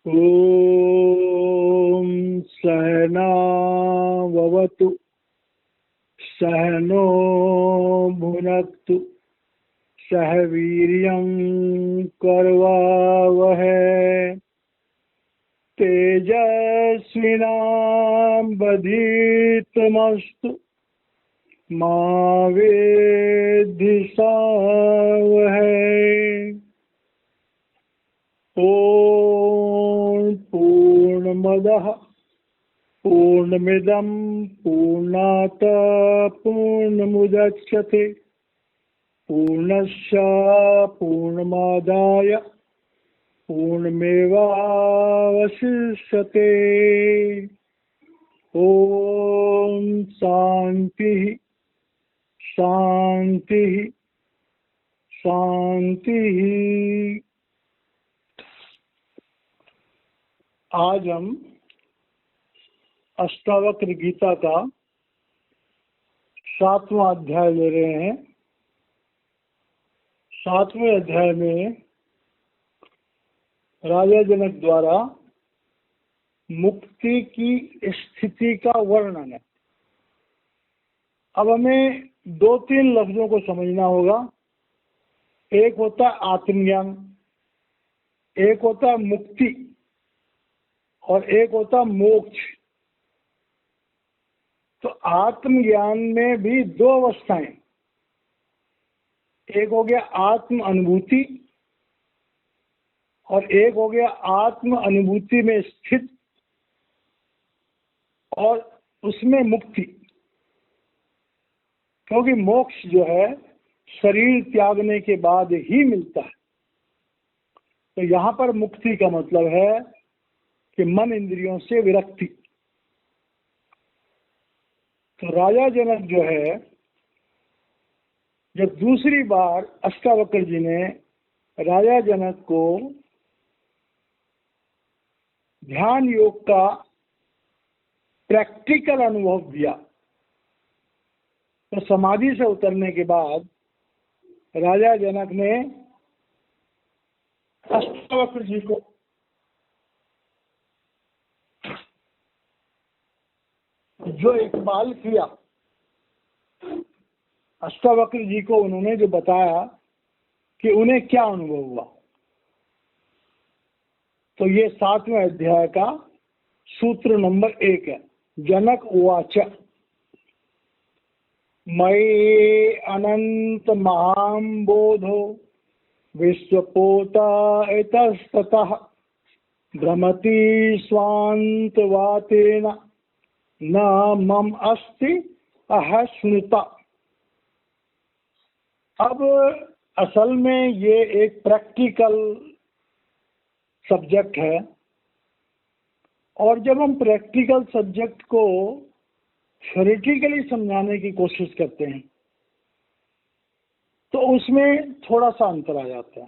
ॐ सहनाववतु सहनो भुनक्तु सह वीर्यं करवावहै तेजस्विनावधीतमस्तु मा विद्विषावहै। ॐ पूर्णमदः पूर्णमिदं पूर्णात् पूर्णमुदच्यते पूर्णस्य पूर्णमादाय पूर्णमेवावशिष्यते। ॐ शान्तिः शान्तिः शान्तिः। आज हम अष्टावक्र गीता का 7वां अध्याय ले रहे हैं। 7वें अध्याय में राजा जनक द्वारा मुक्ति की स्थिति का वर्णन है। अब हमें 2-3 लफ्जों को समझना होगा। एक होता है आत्मज्ञान, एक होता है मुक्ति और एक होता मोक्ष। तो आत्मज्ञान में भी 2 अवस्थाएं, एक हो गया आत्म अनुभूति और एक हो गया आत्म अनुभूति में स्थित और उसमें मुक्ति। क्योंकि मोक्ष जो है शरीर त्यागने के बाद ही मिलता है। तो यहाँ पर मुक्ति का मतलब है कि मन इंद्रियों से विरक्ति। तो राजा जनक जो है, जब दूसरी बार अष्टावक्र जी ने राजा जनक को ध्यान योग का प्रैक्टिकल अनुभव दिया, तो समाधि से उतरने के बाद राजा जनक ने अष्टावक्र जी को जो इकबाल किया, अष्टावक्र जी को उन्होंने जो बताया कि उन्हें क्या अनुभव हुआ। तो ये 7वें अध्याय का सूत्र नंबर 1 है। जनक उवाच मयि अनंत महाम्बोधो विश्वपोता इतस्ततः भ्रमति स्वान्तवातेन न मम अस्ति अहस्मृता। अब असल में ये एक प्रैक्टिकल सब्जेक्ट है, और जब हम प्रैक्टिकल सब्जेक्ट को थ्योरेटिकली समझाने की कोशिश करते हैं तो उसमें थोड़ा सा अंतर आ जाता है।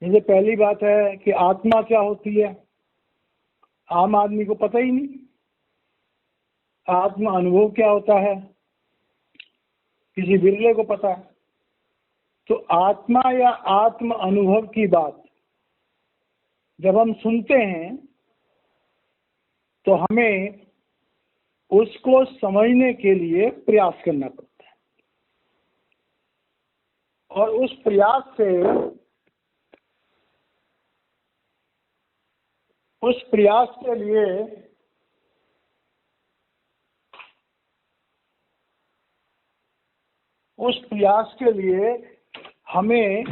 जैसे पहली बात है कि आत्मा क्या होती है, आम आदमी को पता ही नहीं। आत्म अनुभव क्या होता है, किसी बिरले को पता है। तो आत्मा या आत्म अनुभव की बात जब हम सुनते हैं तो हमें उसको समझने के लिए प्रयास करना पड़ता है, और उस प्रयास के लिए हमें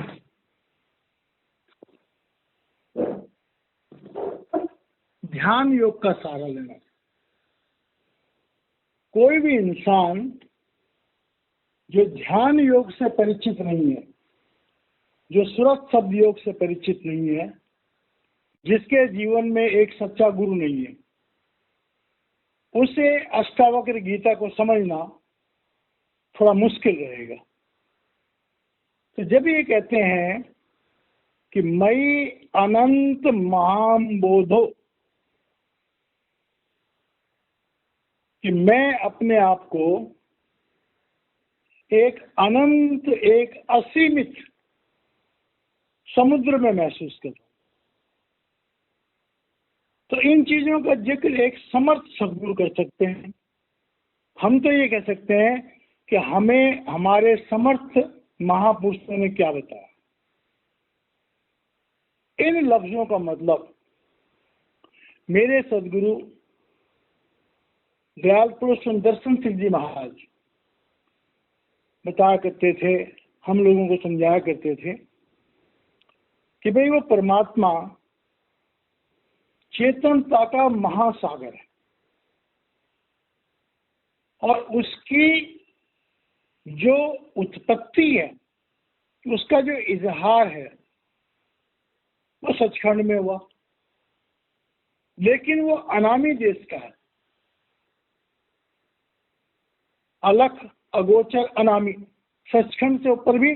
ध्यान योग का सहारा लेना है। कोई भी इंसान जो ध्यान योग से परिचित नहीं है, जो सूरत शब्द योग से परिचित नहीं है, जिसके जीवन में एक सच्चा गुरु नहीं है, उसे अष्टावक्र गीता को समझना थोड़ा मुश्किल रहेगा। तो जब ये कहते हैं कि मयि अनंत महाम्बोधो, कि मैं अपने आप को एक अनंत, एक असीमित समुद्र में महसूस कर रहा हूं। तो इन चीजों का जिक्र एक समर्थ सद्गुरु कर सकते हैं। हम तो ये कह सकते हैं कि हमें हमारे समर्थ महापुरुषों ने क्या बताया। इन लफ्जों का मतलब मेरे सदगुरु दयाल पुरुष सुदर्शन सिंह जी महाराज बताया करते थे, हम लोगों को समझाया करते थे कि भाई वो परमात्मा चेतनता का महासागर है और उसकी जो उत्पत्ति है, उसका जो इजहार है वो सचखंड में हुआ, लेकिन वो अनामी देश का है। अलख, अगोचर, अनामी, सचखंड से ऊपर भी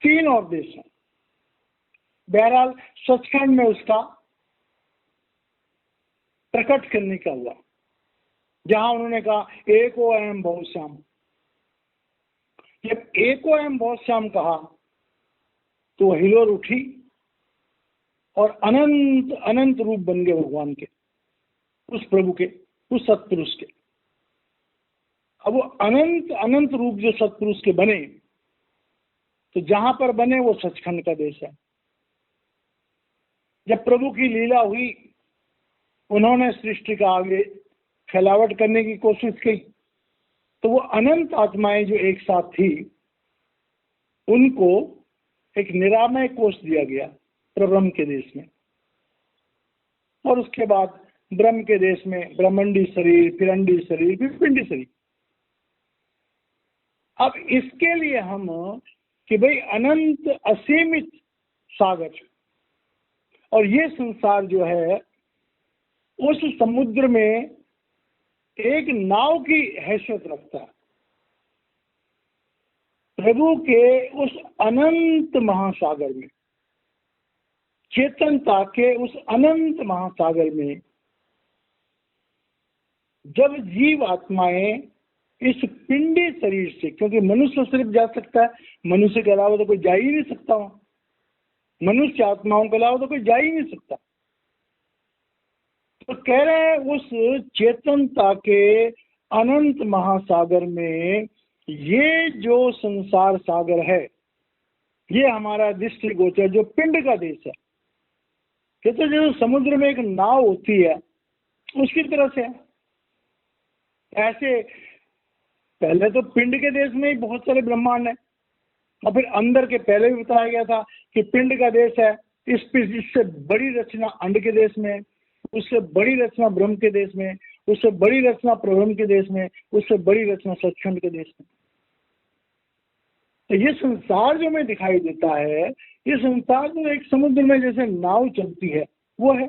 3 और देश हैं। बहरहाल सचखंड में उसका प्रकट करने का हुआ, जहां उन्होंने कहा एको एवं बहुत श्याम। जब एको एवं बहुत श्याम कहा तो हिलोर उठी और अनंत अनंत रूप बन गए भगवान के, उस प्रभु के, उस सत्पुरुष के। अब वो अनंत अनंत रूप जो सत्पुरुष के बने, तो जहां पर बने वो सचखंड का देश है। जब प्रभु की लीला हुई, उन्होंने सृष्टि का आगे फैलावट करने की कोशिश की, तो वो अनंत आत्माएं जो एक साथ थी, उनको एक निरामय कोष दिया गया प्रब्रह्म के देश में, और उसके बाद ब्रह्म के देश में ब्रह्मंडी शरीर, फिर अंडी शरीर, फिर पिंडी शरीर। अब इसके लिए हम कि भाई अनंत असीमित सागर, और ये संसार जो है उस समुद्र में एक नाव की हैसियत रखता है। प्रभु के उस अनंत महासागर में, चेतनता के उस अनंत महासागर में, जब जीव आत्माएं इस पिंडी शरीर से, क्योंकि मनुष्य सिर्फ जा सकता है, मनुष्य के अलावा तो कोई जा ही नहीं सकता, मनुष्य आत्माओं के अलावा तो कोई जा ही नहीं सकता। तो कह रहे हैं उस चेतनता के अनंत महासागर में ये जो संसार सागर है, ये हमारा दृष्टि गोचर जो पिंड का देश है, कहते जो समुद्र में एक नाव होती है उसकी तरह से है। ऐसे पहले तो पिंड के देश में ही बहुत सारे ब्रह्मांड है, और फिर अंदर के पहले भी बताया गया था कि पिंड का देश है, इससे बड़ी रचना अंड के देश में, उससे बड़ी रचना ब्रह्म के देश में, उससे बड़ी रचना प्रब्रह्म के देश में, उससे बड़ी रचना सचखंड के देश में। तो ये संसार जो हमें दिखाई देता है, ये संसार जो एक समुद्र में जैसे नाव चलती है वो है,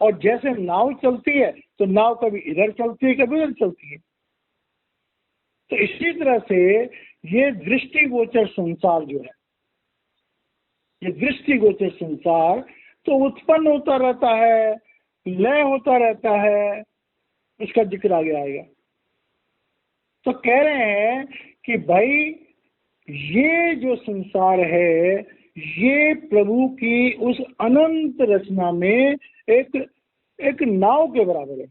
और जैसे नाव चलती है तो नाव कभी इधर चलती है, कभी उधर चलती है। तो इसी तरह से ये दृष्टिगोचर संसार जो है, ये दृष्टिगोचर संसार तो उत्पन्न होता रहता है, लय होता रहता है, इसका जिक्र आगे आएगा। तो कह रहे हैं कि भाई ये जो संसार है, ये प्रभु की उस अनंत रचना में एक नाव के बराबर है।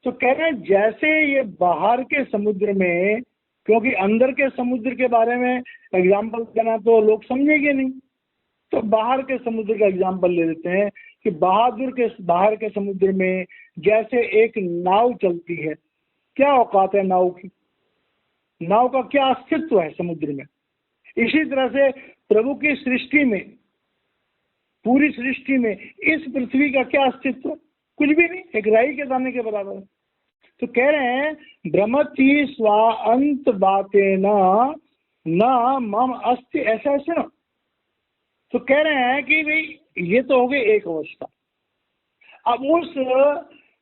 तो कह रहे हैं जैसे ये बाहर के समुद्र में, क्योंकि अंदर के समुद्र के बारे में एग्जाम्पल देना तो लोग समझेंगे नहीं, तो बाहर के समुद्र का एग्जाम्पल ले लेते हैं कि बाहर के समुद्र में जैसे एक नाव चलती है, क्या औकात है नाव की, नाव का क्या अस्तित्व है समुद्र में। इसी तरह से प्रभु की सृष्टि में, पूरी सृष्टि में इस पृथ्वी का क्या अस्तित्व, कुछ भी नहीं, एक राई के दाने के बराबर है। तो कह रहे हैं ब्रह्मति स्वा अंत बाते न मम अस्ति, ऐसा ऐसा। तो कह रहे हैं कि भाई ये तो हो गई एक अवस्था। अब उस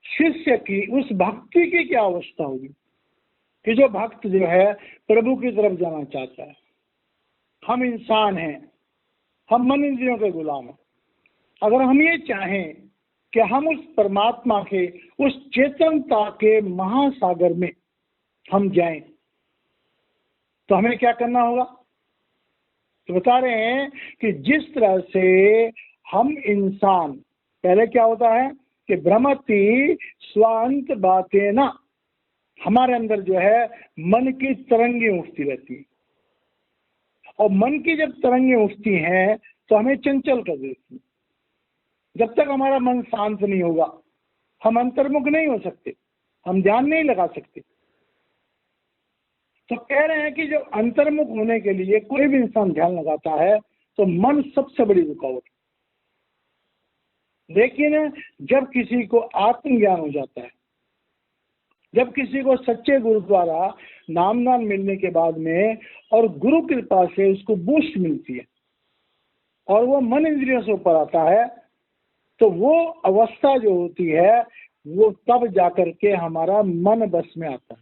शिष्य की, उस भक्ति की क्या अवस्था होगी कि जो भक्त जो है प्रभु की तरफ जाना चाहता है। हम इंसान हैं, हम मन इंद्रियों के गुलाम हैं। अगर हम ये चाहें कि हम उस परमात्मा के, उस चेतनता के महासागर में हम जाएं, तो हमें क्या करना होगा। तो बता रहे हैं कि जिस तरह से हम इंसान पहले क्या होता है कि भ्रमति स्वांत बातें ना, हमारे अंदर जो है मन की तरंगें उठती रहती है, और मन की जब तरंगें उठती हैं तो हमें चंचल कर देती है। जब तक हमारा मन शांत नहीं होगा हम अंतर्मुख नहीं हो सकते, हम ध्यान नहीं लगा सकते। तो कह रहे हैं कि जब अंतर्मुख होने के लिए कोई भी इंसान ध्यान लगाता है तो मन सबसे बड़ी रुकावट। लेकिन जब किसी को आत्मज्ञान हो जाता है, जब किसी को सच्चे गुरु द्वारा नामदान मिलने के बाद में और गुरु कृपा से उसको बूस्ट मिलती है और वो मन इंद्रियों से ऊपर आता है, तो वो अवस्था जो होती है वो तब जाकर के हमारा मन बस में आता है।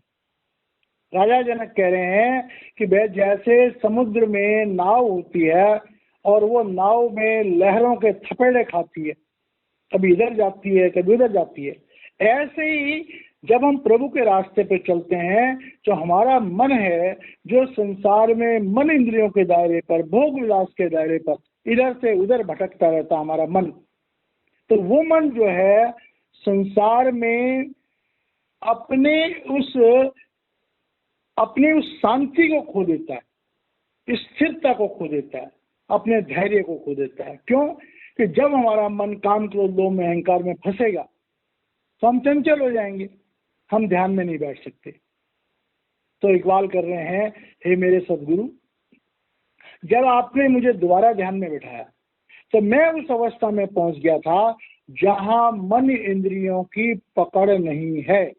राजा जनक कह रहे हैं कि वह जैसे समुद्र में नाव होती है और वो नाव में लहरों के थपेड़े खाती है, कभी इधर जाती है कभी उधर जाती है, ऐसे ही जब हम प्रभु के रास्ते पे चलते हैं तो हमारा मन है जो संसार में मन इंद्रियों के दायरे पर, भोग विलास के दायरे पर इधर से उधर भटकता रहता हमारा मन। तो वो मन जो है संसार में अपनी उस शांति को खो देता है, स्थिरता को खो देता है, अपने धैर्य को खो देता है। क्यों? कि जब हमारा मन काम क्रोध लोभ में अहंकार में फंसेगा तो हम चंचल हो जाएंगे, हम ध्यान में नहीं बैठ सकते। तो इकबाल कर रहे हैं, हे मेरे सदगुरु, जब आपने मुझे दोबारा ध्यान में बिठाया तो मैं उस अवस्था में पहुंच गया था जहां मन इंद्रियों की पकड़ नहीं है।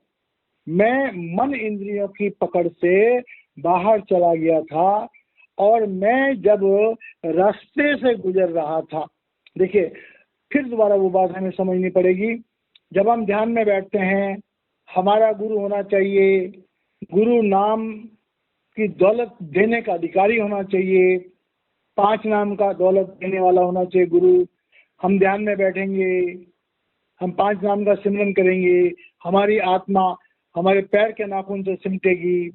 मैं मन इंद्रियों की पकड़ से बाहर चला गया था और मैं जब रास्ते से गुजर रहा था, देखिए फिर दोबारा वो बात हमें समझनी पड़ेगी। जब हम ध्यान में बैठते हैं हमारा गुरु होना चाहिए, गुरु नाम की दौलत देने का अधिकारी होना चाहिए, 5 नाम का दौलत देने वाला होना चाहिए गुरु। हम ध्यान में बैठेंगे, हम 5 नाम का सिमरन करेंगे, हमारी आत्मा हमारे पैर के नाखून से सिमटेगी,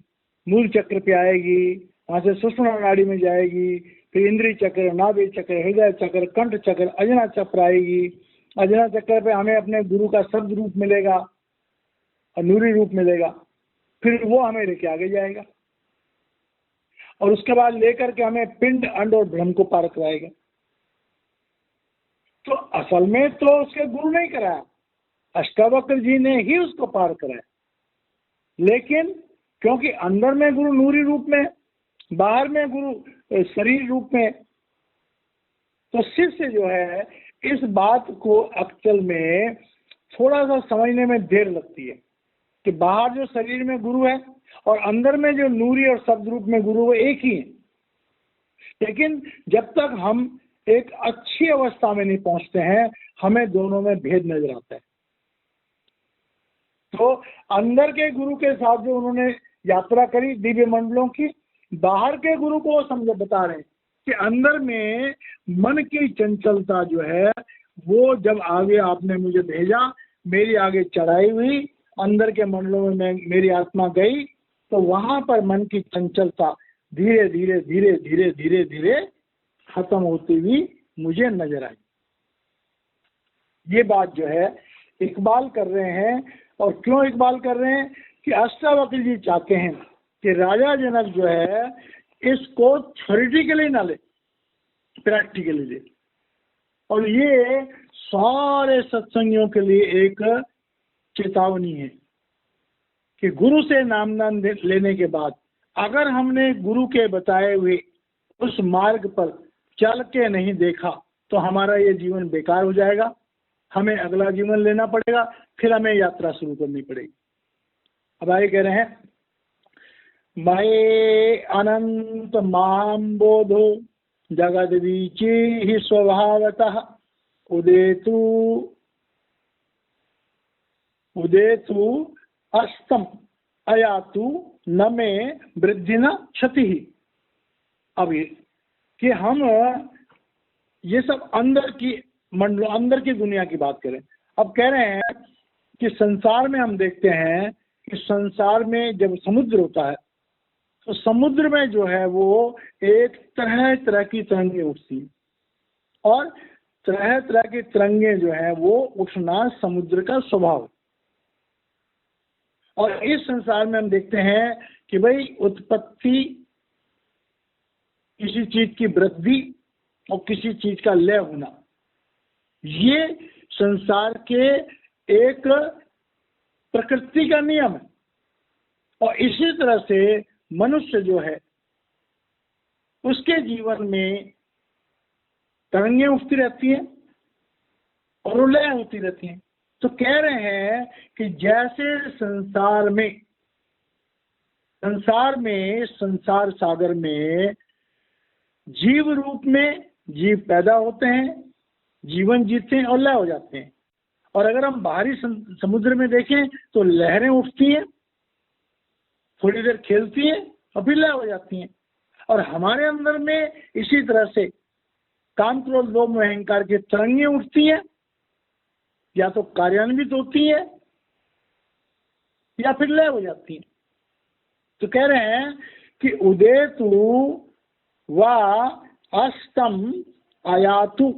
मूल चक्र पे आएगी, वहां से सुषुम्ना नाड़ी में जाएगी, फिर इंद्रिय चक्र, नाभि चक्र, हृदय चक्र, कंठ चक्र, अजना चक्र आएगी। अजना चक्र पे हमें अपने गुरु का शब्द रूप मिलेगा और नूरी रूप मिलेगा, फिर वो हमें लेके आगे जाएगा और उसके बाद लेकर के हमें पिंड, अंड और ब्रह्म को पार कराएगा। तो असल में तो उसके गुरु नहीं कराया, अष्टावक्र जी ने ही उसको पार कराया। लेकिन क्योंकि अंदर में गुरु नूरी रूप में, बाहर में गुरु शरीर रूप में, तो शिष्य जो है इस बात को एक्चुअल में थोड़ा सा समझने में देर लगती है कि बाहर जो शरीर में गुरु है और अंदर में जो नूरी और शब्द रूप में गुरु वो एक ही है। लेकिन जब तक हम एक अच्छी अवस्था में नहीं पहुंचते हैं हमें दोनों में भेद नजर आता है। तो अंदर के गुरु के साथ जो उन्होंने यात्रा करी दिव्य मंडलों की, बाहर के गुरु को समझ बता रहे हैं कि अंदर में मन की चंचलता जो है वो जब आगे आपने मुझे भेजा, मेरी आगे चढ़ाई हुई, अंदर के मंडलों में मेरी आत्मा गई, तो वहां पर मन की चंचलता धीरे धीरे धीरे धीरे धीरे धीरे खत्म होती हुई मुझे नजर आई। ये बात जो है इकबाल कर रहे हैं। और क्यों इकबाल कर रहे हैं कि अष्टावक्र जी चाहते हैं कि राजा जनक जो है इसको थ्योरेटिकली ना ले, प्रैक्टिकली ले। और ये सारे सत्संगियों के लिए एक चेतावनी है कि गुरु से नामदान लेने के बाद अगर हमने गुरु के बताए हुए उस मार्ग पर चल के नहीं देखा तो हमारा ये जीवन बेकार हो जाएगा, हमें अगला जीवन लेना पड़ेगा, फिर हमें यात्रा शुरू करनी पड़ेगी। अब आगे कह रहे हैं, मये अनंत माम बोधो जगद वीची ही स्वभावतः उदेतु अस्तम अयातु न में वृद्धि न क्षति ही। अब ये कि हम ये सब अंदर की मंडलों, अंदर की दुनिया की बात करें। अब कह रहे हैं कि संसार में हम देखते हैं कि संसार में जब समुद्र होता है तो समुद्र में जो है वो एक तरह तरह की तरंगें उठती हैं और तरह तरह की तरंगे जो है वो उठना समुद्र का स्वभाव। और इस संसार में हम देखते हैं कि भाई उत्पत्ति, किसी चीज की वृद्धि और किसी चीज का लय होना, ये संसार के एक प्रकृति का नियम है। और इसी तरह से मनुष्य जो है उसके जीवन में तरंगें उठती रहती हैं और लय होती रहती हैं। तो कह रहे हैं कि जैसे संसार सागर में जीव रूप में जीव पैदा होते हैं, जीवन जीते हैं और लय हो जाते हैं। और अगर हम बाहरी समुद्र में देखें तो लहरें उठती हैं, थोड़ी देर खेलती हैं और फिर लय हो जाती हैं। और हमारे अंदर में इसी तरह से काम, क्रोध, लोभ, मोह, अहंकार की तरंगें उठती हैं, या तो कार्यान्वित होती है या फिर लय हो जाती है। तो कह रहे हैं कि उदेतु व अस्तम आयातु।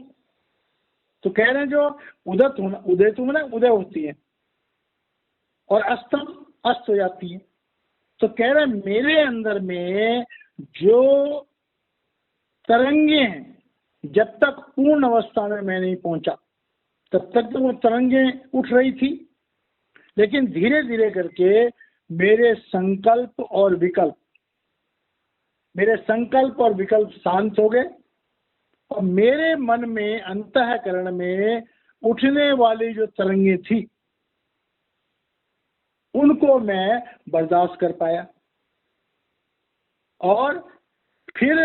तो कह रहे हैं जो उदत होना, उदेतु में उदय होती है और अस्तम अस्त हो जाती है। तो कह रहे हैं मेरे अंदर में जो तरंगे हैं, जब तक पूर्ण अवस्था में मैं नहीं पहुंचा तब तक तो वो तरंगें उठ रही थी, लेकिन धीरे धीरे करके मेरे संकल्प और विकल्प शांत हो गए और मेरे मन में, अंतःकरण में उठने वाली जो तरंगें थी उनको मैं बर्दाश्त कर पाया। और फिर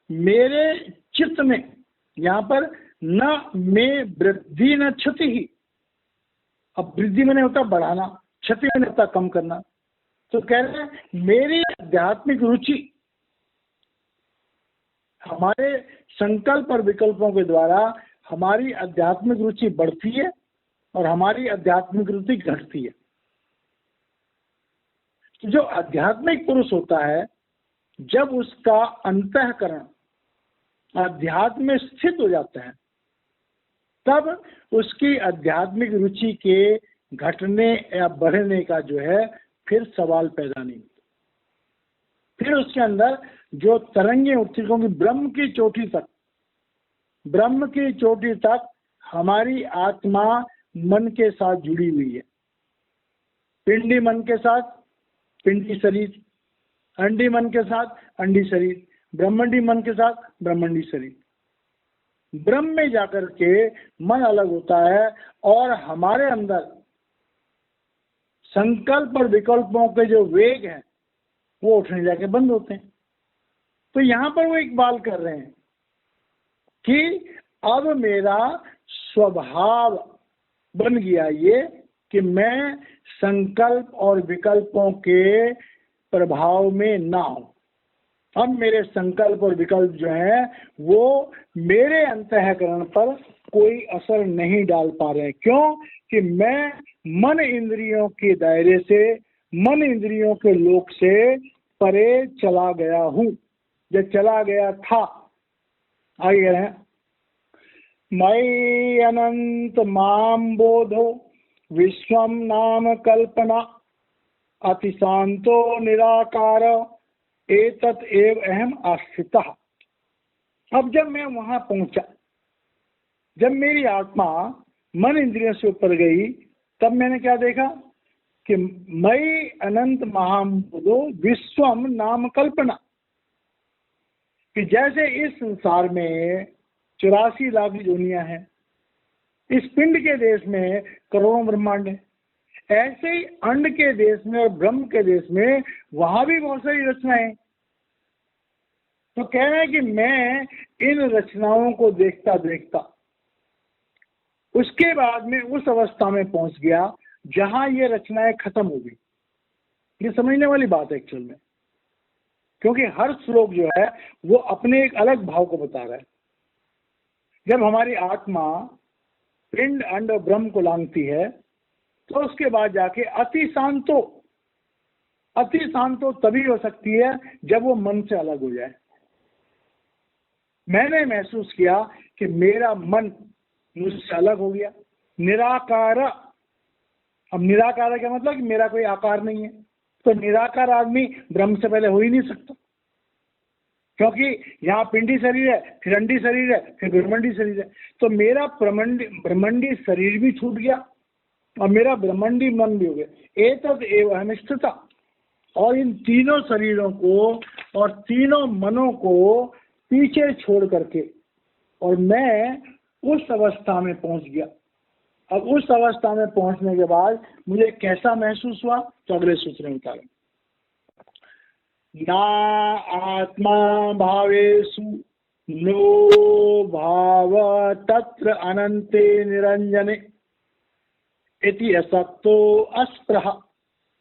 मेरे चित्त में, यहाँ पर न में वृद्धि न क्षति ही। अब वृद्धि मैंने होता बढ़ाना, क्षति मैंने होता कम करना। तो कह रहे हैं मेरी आध्यात्मिक रुचि हमारे संकल्प और विकल्पों के द्वारा हमारी आध्यात्मिक रुचि बढ़ती है और हमारी आध्यात्मिक रुचि घटती है। तो जो आध्यात्मिक पुरुष होता है, जब उसका अंतःकरण अध्यात्म में स्थित हो जाता है, तब उसकी आध्यात्मिक रुचि के घटने या बढ़ने का जो है फिर सवाल पैदा नहीं होता। फिर उसके अंदर जो तरंगे उठती, क्योंकि ब्रह्म की चोटी तक हमारी आत्मा मन के साथ जुड़ी हुई है। पिंडी मन के साथ पिंडी शरीर, अंडी मन के साथ अंडी शरीर, ब्रह्मंडी मन के साथ ब्रह्मंडी शरीर। ब्रह्म में जाकर के मन अलग होता है और हमारे अंदर संकल्प और विकल्पों के जो वेग हैं वो उठने जाके बंद होते हैं। तो यहाँ पर वो इकबाल कर रहे हैं कि अब मेरा स्वभाव बन गया ये कि मैं संकल्प और विकल्पों के प्रभाव में ना हूं। अब मेरे संकल्प और विकल्प जो हैं वो मेरे अंतःकरण पर कोई असर नहीं डाल पा रहे। क्यों? कि मैं मन इंद्रियों के दायरे से, मन इंद्रियों के लोक से परे चला गया हूं, जो चला गया था। आगे कह रहे हैं मयि अनंत माम बोधो विश्वम नाम कल्पना अतिशांतो निराकार एतत् एव अहम आश्रितः। अब जब मैं वहां पहुंचा, जब मेरी आत्मा मन इंद्रियों से ऊपर गई, तब मैंने क्या देखा कि मयि अनंत महाबोधो विश्वम नाम कल्पना, कि जैसे इस संसार में 84 लाख योनियां हैं, इस पिंड के देश में करोड़ों ब्रह्मांड है, ऐसे ही अंड के देश में और ब्रह्म के देश में वहां भी बहुत सारी रचनाएं। तो कह रहे हैं कि मैं इन रचनाओं को देखता देखता उसके बाद में उस अवस्था में पहुंच गया जहां ये रचनाएं खत्म हो गई। ये समझने वाली बात है एक्चुअल में, क्योंकि हर श्लोक जो है वो अपने एक अलग भाव को बता रहा है। जब हमारी आत्मा पिंड अंड और ब्रह्म को लांघती है तो उसके बाद जाके अति शांतो तभी हो सकती है जब वो मन से अलग हो जाए। मैंने महसूस किया कि मेरा मन मुझसे अलग हो गया। निराकार, अब निराकार क्या मतलब कि मेरा कोई आकार नहीं है। तो निराकार आदमी ब्रह्म से पहले हो ही नहीं सकता, क्योंकि यहाँ पिंडी शरीर है, फिर अंडी शरीर है, फिर ब्रह्मंडी शरीर है। तो मेरा ब्रह्मंडी शरीर भी छूट गया और मेरा ब्रह्मंडी मन भी हो गया। एतद एव अनिष्ठता, और इन तीनों शरीरों को और तीनों मनों को पीछे छोड़ करके और मैं उस अवस्था में पहुंच गया। अब उस अवस्था में पहुंचने के बाद मुझे कैसा महसूस हुआ, तो अगले सूत्र में उतारे। ना आत्मा भावेषु नो भाव तत्र अनंते निरंजने इति असक्तो अस्पृह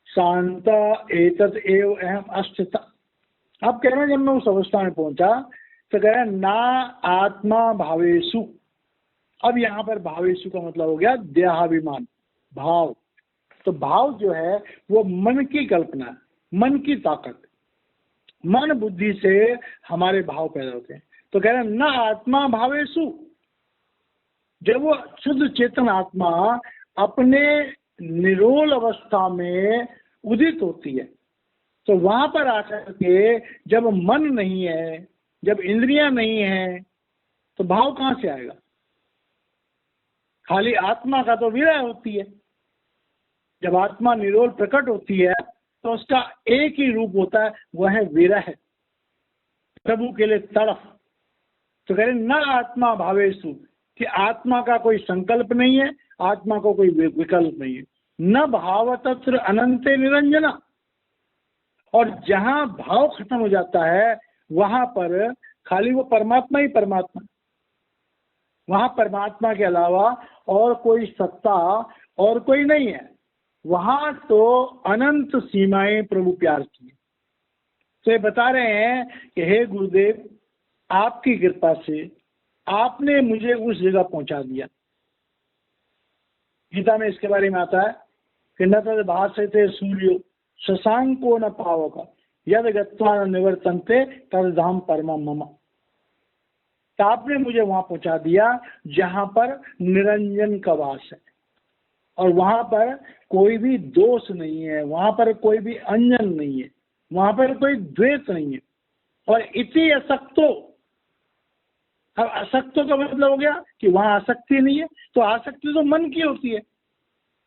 शांत एतद एव अहम अस्थिता। अब कह रहे हैं जब मैं उस अवस्था में पहुंचा तो कह रहे हैं ना आत्मा भावेषु। अब यहाँ पर भावेषु का मतलब हो गया देहाभिमान, भाव। तो भाव जो है वो मन की कल्पना, मन की ताकत, मन बुद्धि से हमारे भाव पैदा होते हैं। तो कह रहे हैं न आत्मा भावेषु, जब वो शुद्ध चेतन आत्मा अपने निरोल अवस्था में उदित होती है तो वहां पर आकर के जब मन नहीं है, जब इंद्रियां नहीं है, तो भाव कहां से आएगा? खाली आत्मा का तो विरह होती है। जब आत्मा निरोल प्रकट होती है तो उसका एक ही रूप होता है, वह है विरह, प्रभु के लिए तड़फ। तो कह रहे न आत्मा भावेषु, कि आत्मा का कोई संकल्प नहीं है, आत्मा को कोई विकल्प नहीं है। न भाव तत्र अनंते निरंजना, और जहां भाव खत्म हो जाता है वहां पर खाली वो परमात्मा ही परमात्मा, वहां परमात्मा के अलावा और कोई सत्ता और कोई नहीं है। वहां तो अनंत सीमाएं प्रभु प्यार की है। तो ये बता रहे हैं कि हे गुरुदेव, आपकी कृपा से आपने मुझे उस जगह पहुंचा दिया। गीता में इसके बारे में आता है कि न तद भासते सूर्यो शशांको न पावक यद गत्वा न निवर्तन्ते तद धाम परमम मम। तो आपने मुझे वहां पहुंचा दिया जहां पर निरंजन का वास है, और वहां पर कोई भी दोष नहीं है, वहां पर कोई भी अंजन नहीं है, वहां पर कोई द्वेष नहीं है। और इति असक्तो, अब असक्तो का मतलब हो गया कि वहां आसक्ति नहीं है। तो आसक्ति तो मन की होती है,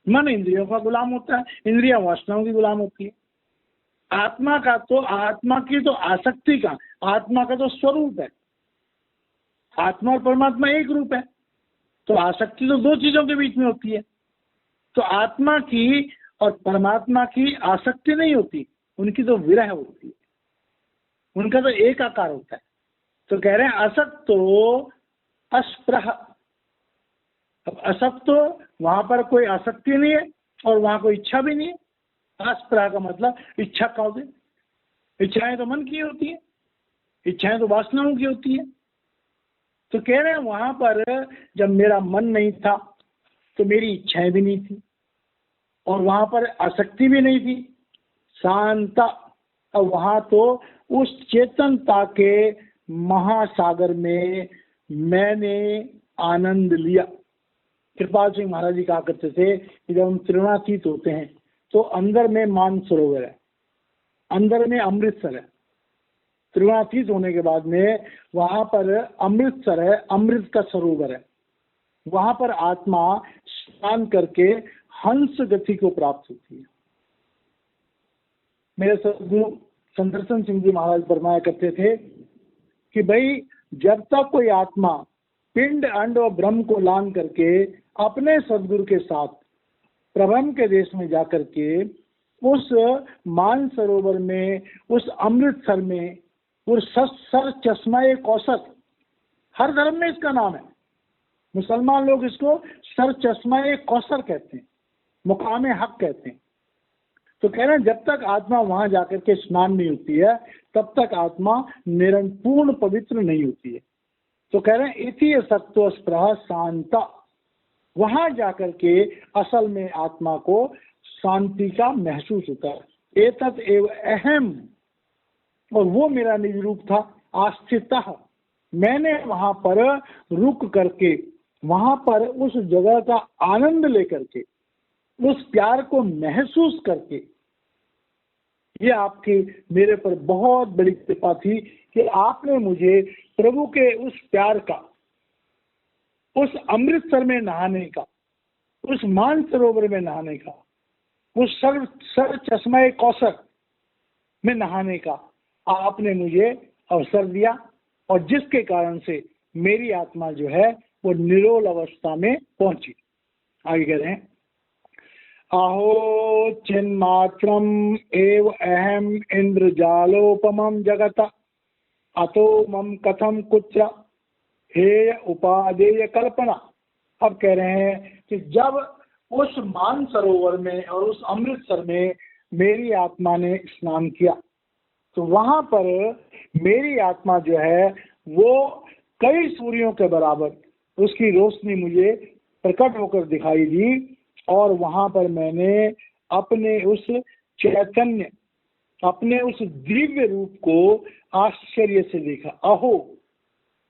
मन इंद्रियों का गुलाम होता है, इंद्रियां वासनाओं की गुलाम होती है। आत्मा का तो, आत्मा की तो आसक्ति का, आत्मा का तो स्वरूप है। आत्मा और परमात्मा एक रूप है, तो आसक्ति तो दो चीजों के बीच में होती है। तो आत्मा की और परमात्मा की आसक्ति नहीं होती, उनकी तो विरह होती है, उनका तो एक आकार होता है। तो कह रहे हैं असक्तो अस्पृह। अब असक्तो, वहां पर कोई आसक्ति नहीं है और वहां कोई इच्छा भी नहीं है। अस्पृह का मतलब इच्छा का होती है, इच्छाएं तो मन की होती है, इच्छाएं तो वासनाओं की होती है। तो कह रहे हैं वहां पर जब मेरा मन नहीं था तो मेरी इच्छाएं भी नहीं थी और वहां पर आसक्ति भी नहीं थी, शांता। और वहां तो उस चेतनता के महासागर में मैंने आनंद लिया। कृपाल सिंह महाराज जी कहा करते थे कि जब हम त्रिगुणातीत होते हैं तो अंदर में मानसरोवर है, अंदर में अमृतसर है। त्रिगुणातीत होने के बाद में वहां पर अमृतसर है, अमृत का सरोवर है। वहां पर आत्मा स्नान करके हंस गति को प्राप्त होती है। मेरे सदगुरु संदर्शन सिंह जी महाराज फरमाया करते थे कि भाई जब तक कोई आत्मा पिंड अंड और ब्रह्म को लान करके अपने सदगुरु के साथ प्रब्रह्म के देश में जाकर के उस मान सरोवर में, उस अमृतसर में, उस सर चश्मा कौसर, हर धर्म में इसका नाम है। मुसलमान लोग इसको सर चश्मा कौसर कहते हैं, मुकाम हक कहते हैं। तो कह रहे हैं जब तक आत्मा वहां जाकर के स्नान नहीं होती है तब तक आत्मा पूर्ण पवित्र नहीं होती है। तो कह रहे हैं इति सत्व स्पृह शांता, वहां जाकर के असल में आत्मा को शांति का महसूस होता है। एतत् एव अहम, और वो मेरा निज रूप था। आस्थितः, मैंने वहां पर रुक करके वहां पर उस जगह का आनंद लेकर के, उस प्यार को महसूस करके, ये आपकी मेरे पर बहुत बड़ी कृपा थी कि आपने मुझे प्रभु के उस प्यार का, उस अमृतसर में नहाने का, उस मानसरोवर में नहाने का, उस सर चश्मा कौसर में नहाने का आपने मुझे अवसर दिया, और जिसके कारण से मेरी आत्मा जो है वो निरोल अवस्था में पहुंची। आगे कह रहे हैं, अहो चिन्मात्रम एव अहम इंद्रजालोपमं जगत अतो मम कथम कुत्र हेय उपादेय कल्पना। अब कह रहे हैं कि जब उस मानसरोवर में और उस अमृतसर में मेरी आत्मा ने स्नान किया, तो वहां पर मेरी आत्मा जो है वो कई सूर्यों के बराबर उसकी रोशनी मुझे प्रकट होकर दिखाई दी, और वहां पर मैंने अपने उस चैतन्य, अपने उस दिव्य रूप को आश्चर्य से देखा। अहो,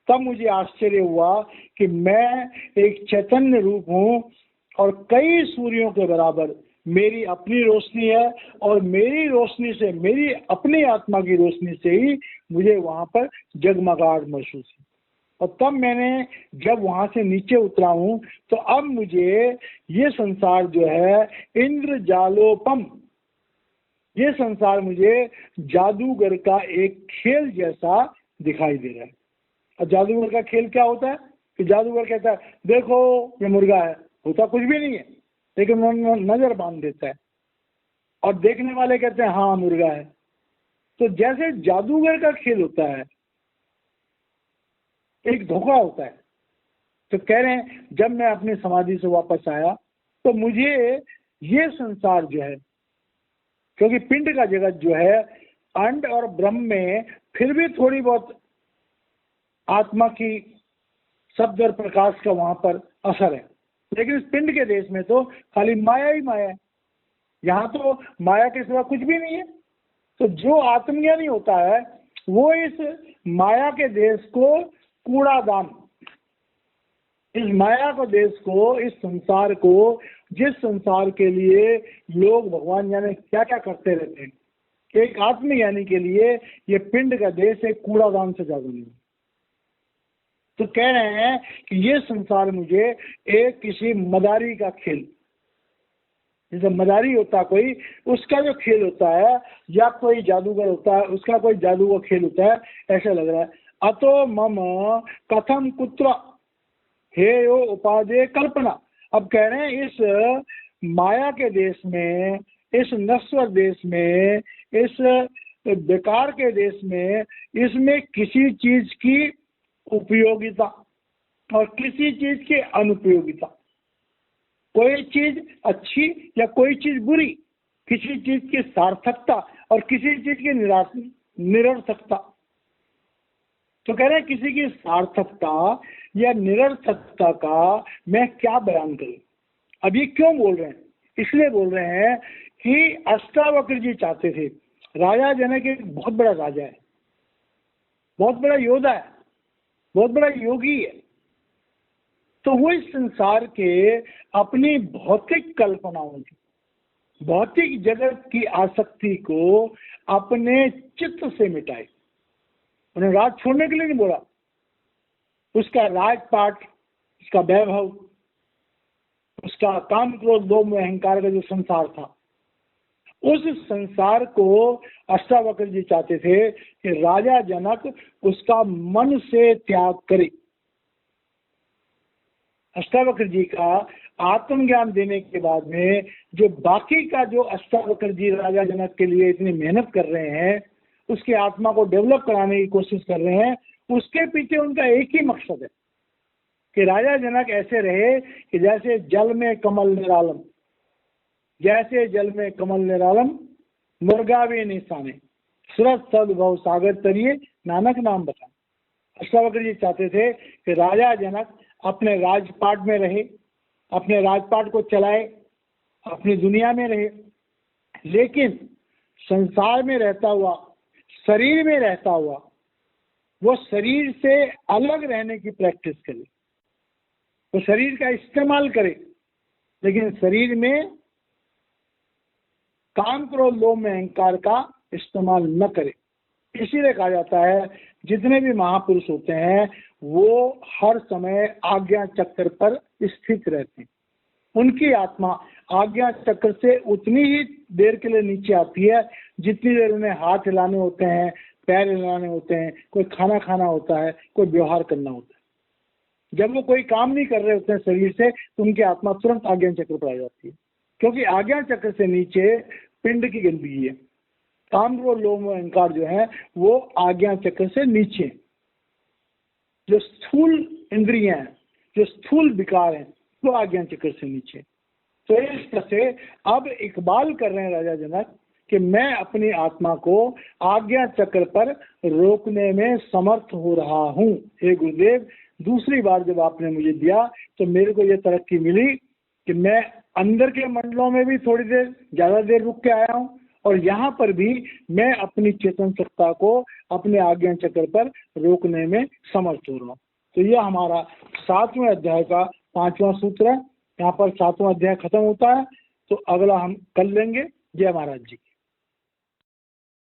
तब मुझे आश्चर्य हुआ कि मैं एक चैतन्य रूप हूं और कई सूर्यों के बराबर मेरी अपनी रोशनी है, और मेरी रोशनी से, मेरी अपनी आत्मा की रोशनी से ही मुझे वहां पर जगमगाहट महसूस हुई। और तब मैंने जब वहां से नीचे उतरा हूं, तो अब मुझे ये संसार जो है इंद्रजालोपम, ये संसार मुझे जादूगर का एक खेल जैसा दिखाई दे रहा है। और जादूगर का खेल क्या होता है कि जादूगर कहता है देखो ये मुर्गा है, होता कुछ भी नहीं है, लेकिन नजर बांध देता है, और देखने वाले कहते हैं हाँ मुर्गा है। तो जैसे जादूगर का खेल होता है, एक धोखा होता है। तो कह रहे हैं जब मैं अपनी समाधि से वापस आया तो मुझे ये संसार जो है, क्योंकि पिंड का जगत जो है अंड और ब्रह्म में फिर भी थोड़ी बहुत आत्मा की शब्द और प्रकाश का वहां पर असर है, लेकिन इस पिंड के देश में तो खाली माया ही माया है। यहाँ तो माया के सिवा कुछ भी नहीं है। तो जो आत्मज्ञानी होता है वो इस माया के देश को कूड़ादान, इस माया को देश को, इस संसार को, जिस संसार के लिए लोग भगवान जाने क्या क्या करते रहते हैं, एक आत्मज्ञानी के लिए ये पिंड का देश एक कूड़ादान से ज्यादा नहीं। तो कह रहे हैं कि ये संसार मुझे एक किसी मदारी का खेल, जैसे मदारी होता कोई, उसका जो खेल होता है, या कोई जादूगर होता है उसका कोई जादू का खेल होता है, ऐसा लग रहा है। अतो मम कथम कुत्र हेयो उपादेय कल्पना। अब कह रहे हैं इस माया के देश में, इस नश्वर देश में, इस बेकार के देश में, इसमें किसी चीज की उपयोगिता और किसी चीज की अनुपयोगिता, कोई चीज अच्छी या कोई चीज बुरी, किसी चीज की सार्थकता और किसी चीज की निरर्थकता। तो कह रहे हैं किसी की सार्थकता या निरर्थकता का मैं क्या बयान करूं। अब ये क्यों बोल रहे हैं? इसलिए बोल रहे हैं कि अष्टावक्र जी चाहते थे, राजा जनक एक बहुत बड़ा राजा है, बहुत बड़ा योद्धा है, बहुत बड़ा योगी है, तो वो इस संसार के अपनी भौतिक कल्पनाओं की, भौतिक जगत की आसक्ति को अपने चित्त से मिटाए। उन्हें राज छोड़ने के लिए नहीं बोला, उसका राजपाट, उसका वैभव, उसका काम क्रोध लोभ में अहंकार का जो संसार था, उस संसार को अष्टावक्र जी चाहते थे कि राजा जनक उसका मन से त्याग करे। अष्टावक्र जी का आत्मज्ञान देने के बाद में जो बाकी का जो अष्टावक्र जी राजा जनक के लिए इतनी मेहनत कर रहे हैं, उसकी आत्मा को डेवलप कराने की कोशिश कर रहे हैं, उसके पीछे उनका एक ही मकसद है कि राजा जनक ऐसे रहे कि जैसे जल में कमल निरालम, जैसे जल में कमल निरालम मुर्गावे निशाने, सुरत सद्भव सागर तरिए नानक नाम बता। अष्टावक्र जी चाहते थे कि राजा जनक अपने राजपाट में रहे, अपने राजपाट को चलाए, अपनी दुनिया में रहे, लेकिन संसार में रहता हुआ, शरीर में रहता हुआ, वो शरीर से अलग रहने की प्रैक्टिस करे। वो शरीर का इस्तेमाल करे, लेकिन शरीर में काम, क्रोध, लोभ में अहंकार का इस्तेमाल न करे। इसीलिए कहा जाता है जितने भी महापुरुष होते हैं वो हर समय आज्ञा चक्र पर स्थित रहते हैं। उनकी आत्मा आज्ञा चक्र से उतनी ही देर के लिए नीचे आती है जितनी देर उन्हें हाथ हिलाने होते हैं, पैर हिलाने होते हैं, कोई खाना खाना होता है, कोई व्यवहार करना होता है। जब वो कोई काम नहीं कर रहे होते हैं शरीर से तो उनकी आत्मा तुरंत आज्ञा चक्र पर आ जाती है, क्योंकि आज्ञा चक्र से नीचे पिंड की गंदगी है। काम, क्रोध, लोभ, अहंकार जो है वो आज्ञा चक्र से नीचे, जो स्थूल इंद्रियां हैं, जो स्थूल विकार हैं, वो आज्ञा चक्र से नीचे। तो इस तरह से अब इकबाल कर रहे हैं राजा जनक कि मैं अपनी आत्मा को आज्ञा चक्र पर रोकने में समर्थ हो रहा हूँ। हे गुरुदेव, दूसरी बार जब आपने मुझे दिया तो मेरे को ये तरक्की मिली कि मैं अंदर के मंडलों में भी थोड़ी देर ज्यादा देर रुक के आया हूँ और यहाँ पर भी मैं अपनी चेतन सत्ता को अपने आज्ञा चक्र पर रोकने में समर्थ हो रहा हूँ। तो यह हमारा 7वें अध्याय का 5वां सूत्र है। यहाँ पर 7वां अध्याय खत्म होता है, तो अगला हम कल लेंगे। जय महाराज जी।